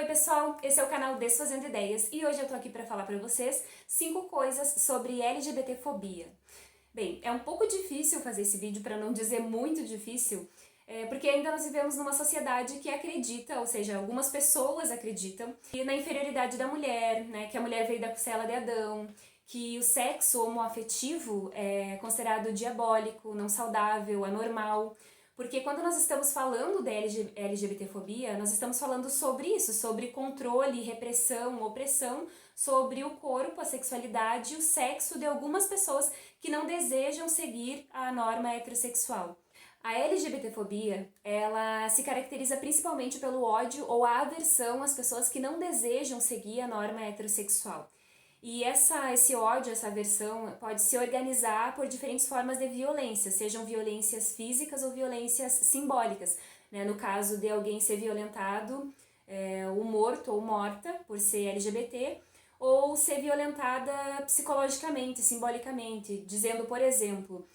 Oi pessoal, esse é o canal Desfazendo Ideias e hoje eu tô aqui para falar para vocês 5 coisas sobre LGBTfobia. Bem, é um pouco difícil fazer esse vídeo, para não dizer muito difícil, porque ainda nós vivemos numa sociedade que acredita, ou seja, algumas pessoas acreditam, na inferioridade da mulher, né, que a mulher veio da costela de Adão, que o sexo homoafetivo é considerado diabólico, não saudável, anormal. Porque quando nós estamos falando da LGBTfobia, nós estamos falando sobre isso, sobre controle, repressão, opressão, sobre o corpo, a sexualidade e o sexo de algumas pessoas que não desejam seguir a norma heterossexual. A LGBTfobia, ela se caracteriza principalmente pelo ódio ou a aversão às pessoas que não desejam seguir a norma heterossexual. E esse ódio, essa aversão pode se organizar por diferentes formas de violência, sejam violências físicas ou violências simbólicas, né? No caso de alguém ser violentado, ou morto ou morta por ser LGBT, ou ser violentada psicologicamente, simbolicamente, dizendo, por exemplo,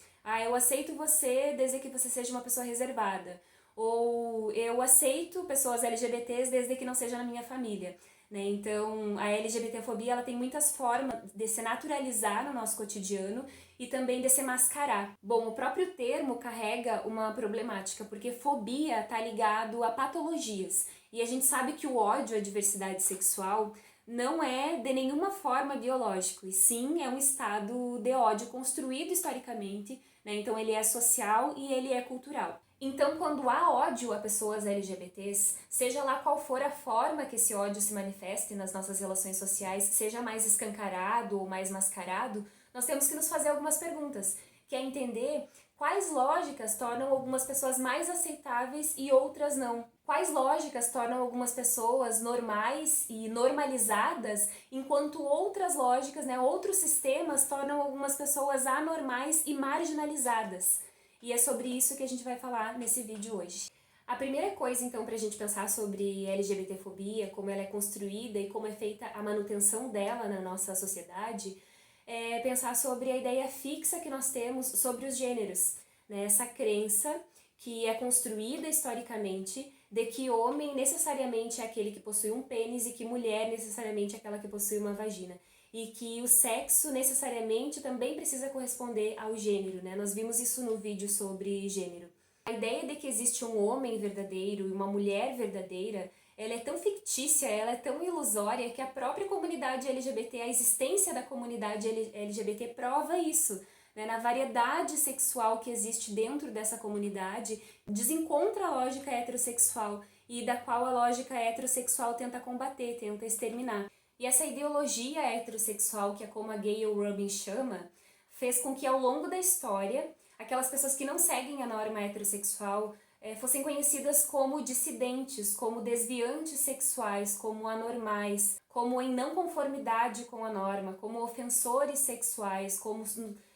eu aceito você desde que você seja uma pessoa reservada, ou eu aceito pessoas LGBTs desde que não seja na minha família. Né? Então, a LGBTfobia ela tem muitas formas de se naturalizar no nosso cotidiano e também de se mascarar. Bom, o próprio termo carrega uma problemática, porque fobia está ligado a patologias. E a gente sabe que o ódio à diversidade sexual não é de nenhuma forma biológico, e sim é um estado de ódio construído historicamente, né? Então ele é social e ele é cultural. Então, quando há ódio a pessoas LGBTs, seja lá qual for a forma que esse ódio se manifeste nas nossas relações sociais, seja mais escancarado ou mais mascarado, nós temos que nos fazer algumas perguntas, que é entender quais lógicas tornam algumas pessoas mais aceitáveis e outras não. Quais lógicas tornam algumas pessoas normais e normalizadas, enquanto outras lógicas, né, outros sistemas tornam algumas pessoas anormais e marginalizadas. E é sobre isso que a gente vai falar nesse vídeo hoje. A primeira coisa, então, para a gente pensar sobre LGBTfobia, como ela é construída e como é feita a manutenção dela na nossa sociedade, é pensar sobre a ideia fixa que nós temos sobre os gêneros, né? Essa crença que é construída historicamente de que homem necessariamente é aquele que possui um pênis e que mulher necessariamente é aquela que possui uma vagina. E que o sexo necessariamente também precisa corresponder ao gênero, né? Nós vimos isso no vídeo sobre gênero. A ideia de que existe um homem verdadeiro e uma mulher verdadeira, ela é tão fictícia, ela é tão ilusória que a própria comunidade LGBT, a existência da comunidade LGBT prova isso. Né? Na variedade sexual que existe dentro dessa comunidade, desencontra a lógica heterossexual e da qual a lógica heterossexual tenta combater, tenta exterminar. E essa ideologia heterossexual, que é como a Gayle Rubin chama, fez com que ao longo da história, aquelas pessoas que não seguem a norma heterossexual fossem conhecidas como dissidentes, como desviantes sexuais, como anormais, como em não conformidade com a norma, como ofensores sexuais, como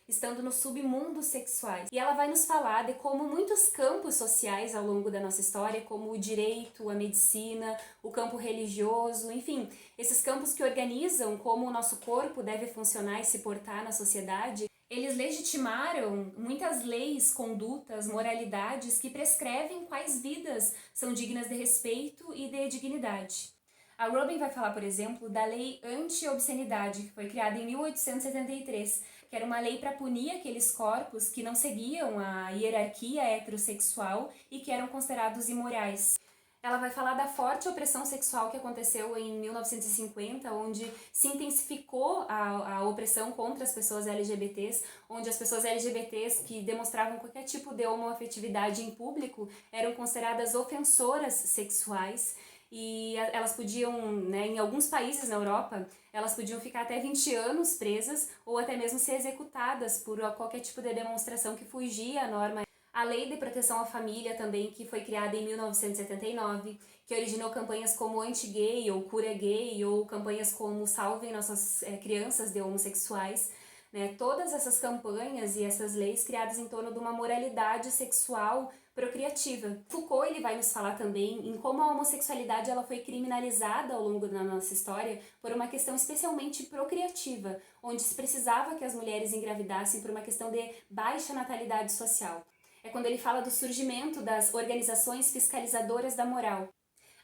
estando no submundo sexuais. E ela vai nos falar de como muitos campos sociais ao longo da nossa história, como o direito, a medicina, o campo religioso, enfim, esses campos que organizam como o nosso corpo deve funcionar e se portar na sociedade, eles legitimaram muitas leis, condutas, moralidades que prescrevem quais vidas são dignas de respeito e de dignidade. A Rubin vai falar, por exemplo, da Lei Anti-Obscenidade, que foi criada em 1873, que era uma lei para punir aqueles corpos que não seguiam a hierarquia heterossexual e que eram considerados imorais. Ela vai falar da forte opressão sexual que aconteceu em 1950, onde se intensificou a opressão contra as pessoas LGBTs, onde as pessoas LGBTs que demonstravam qualquer tipo de homoafetividade em público eram consideradas ofensoras sexuais. E elas podiam, né, em alguns países na Europa, elas podiam ficar até 20 anos presas ou até mesmo ser executadas por qualquer tipo de demonstração que fugia à norma. A Lei de Proteção à Família também, que foi criada em 1979, que originou campanhas como Anti-Gay ou Cura Gay, ou campanhas como Salvem Nossas Crianças de Homossexuais. Né? Todas essas campanhas e essas leis criadas em torno de uma moralidade sexual procriativa. Foucault ele vai nos falar também em como a homossexualidade ela foi criminalizada ao longo da nossa história por uma questão especialmente procriativa, onde se precisava que as mulheres engravidassem por uma questão de baixa natalidade social. É quando ele fala do surgimento das organizações fiscalizadoras da moral.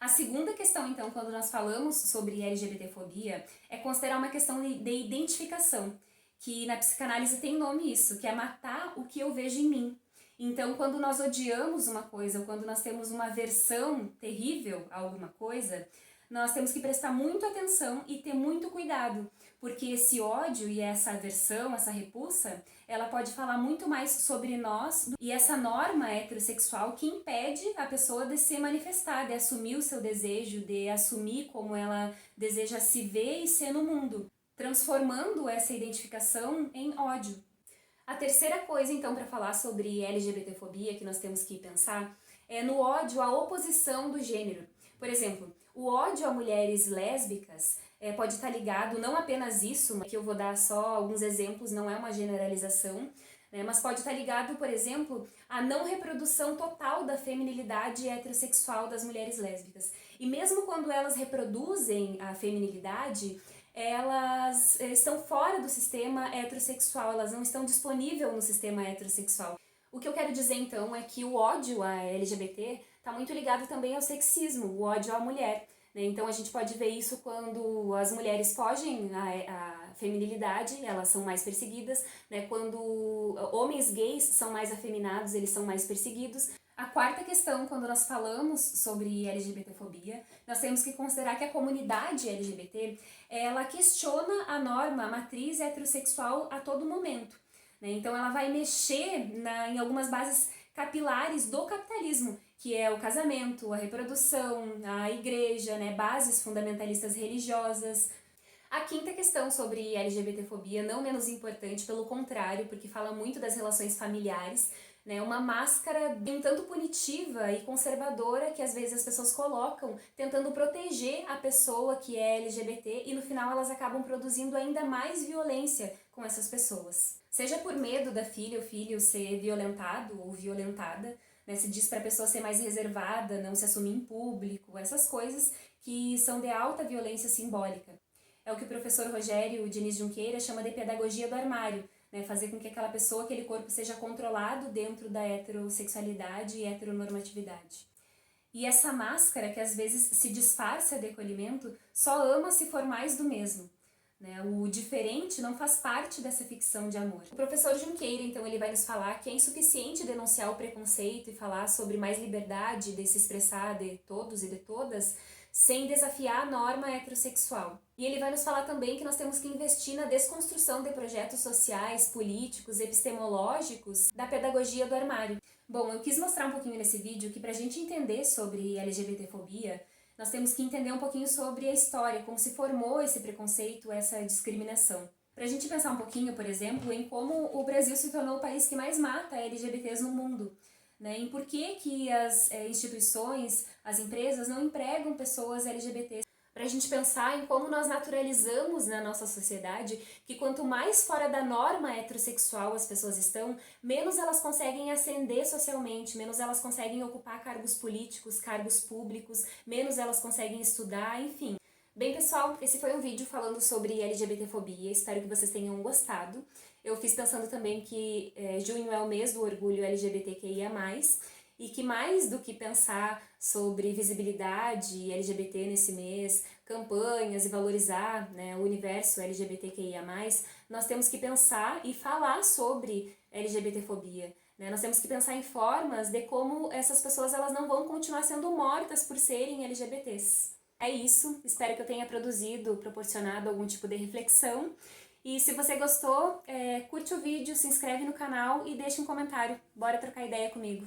A segunda questão, então, quando nós falamos sobre LGBTfobia, é considerar uma questão de identificação, que na psicanálise tem nome isso, que é matar o que eu vejo em mim. Então, quando nós odiamos uma coisa, ou quando nós temos uma aversão terrível a alguma coisa, nós temos que prestar muito atenção e ter muito cuidado, porque esse ódio e essa aversão, essa repulsa, ela pode falar muito mais sobre nós e essa norma heterossexual que impede a pessoa de se manifestar, de assumir o seu desejo, de assumir como ela deseja se ver e ser no mundo, transformando essa identificação em ódio. A terceira coisa, então, para falar sobre LGBTfobia que nós temos que pensar é no ódio à oposição do gênero. Por exemplo, o ódio a mulheres lésbicas pode estar ligado, não apenas isso, que eu vou dar só alguns exemplos, não é uma generalização, né, mas pode estar ligado, por exemplo, à não reprodução total da feminilidade heterossexual das mulheres lésbicas. E mesmo quando elas reproduzem a feminilidade, elas estão fora do sistema heterossexual, elas não estão disponíveis no sistema heterossexual. O que eu quero dizer então é que o ódio a LGBT está muito ligado também ao sexismo, o ódio à mulher. Né? Então a gente pode ver isso quando as mulheres fogem à feminilidade, elas são mais perseguidas, né? Quando homens gays são mais afeminados, eles são mais perseguidos. A quarta questão, quando nós falamos sobre LGBTfobia, nós temos que considerar que a comunidade LGBT, ela questiona a norma, a matriz heterossexual a todo momento. Né? Então ela vai mexer em algumas bases capilares do capitalismo, que é o casamento, a reprodução, a igreja, né? Bases fundamentalistas religiosas. A quinta questão sobre LGBTfobia, não menos importante, pelo contrário, porque fala muito das relações familiares, né, uma máscara um tanto punitiva e conservadora que às vezes as pessoas colocam tentando proteger a pessoa que é LGBT e no final elas acabam produzindo ainda mais violência com essas pessoas. Seja por medo da filha ou filho ser violentado ou violentada, né, se diz para a pessoa ser mais reservada, não se assumir em público, essas coisas que são de alta violência simbólica. É o que o professor Rogério Diniz Junqueira chama de pedagogia do armário, né, fazer com que aquela pessoa, aquele corpo seja controlado dentro da heterossexualidade e heteronormatividade. E essa máscara, que às vezes se disfarça de acolhimento, só ama se for mais do mesmo. Né? O diferente não faz parte dessa ficção de amor. O professor Junqueira, então, ele vai nos falar que é insuficiente denunciar o preconceito e falar sobre mais liberdade de se expressar de todos e de todas, sem desafiar a norma heterossexual. E ele vai nos falar também que nós temos que investir na desconstrução de projetos sociais, políticos, epistemológicos da pedagogia do armário. Bom, eu quis mostrar um pouquinho nesse vídeo que para a gente entender sobre LGBTfobia, nós temos que entender um pouquinho sobre a história, como se formou esse preconceito, essa discriminação. Para a gente pensar um pouquinho, por exemplo, em como o Brasil se tornou o país que mais mata LGBTs no mundo. Né? Em por que as instituições, as empresas não empregam pessoas LGBTs. Para a gente pensar em como nós naturalizamos na nossa sociedade que quanto mais fora da norma heterossexual as pessoas estão, menos elas conseguem ascender socialmente, menos elas conseguem ocupar cargos políticos, cargos públicos, menos elas conseguem estudar, enfim. Bem, pessoal, esse foi um vídeo falando sobre LGBTfobia, espero que vocês tenham gostado. Eu fiz pensando também que junho é o mês do orgulho LGBTQIA+, e que mais do que pensar sobre visibilidade LGBT nesse mês, campanhas e valorizar, né, o universo LGBTQIA+, nós temos que pensar e falar sobre LGBTfobia. Né? Nós temos que pensar em formas de como essas pessoas elas não vão continuar sendo mortas por serem LGBTs. É isso, espero que eu tenha proporcionado algum tipo de reflexão. E se você gostou, curte o vídeo, se inscreve no canal e deixa um comentário. Bora trocar ideia comigo.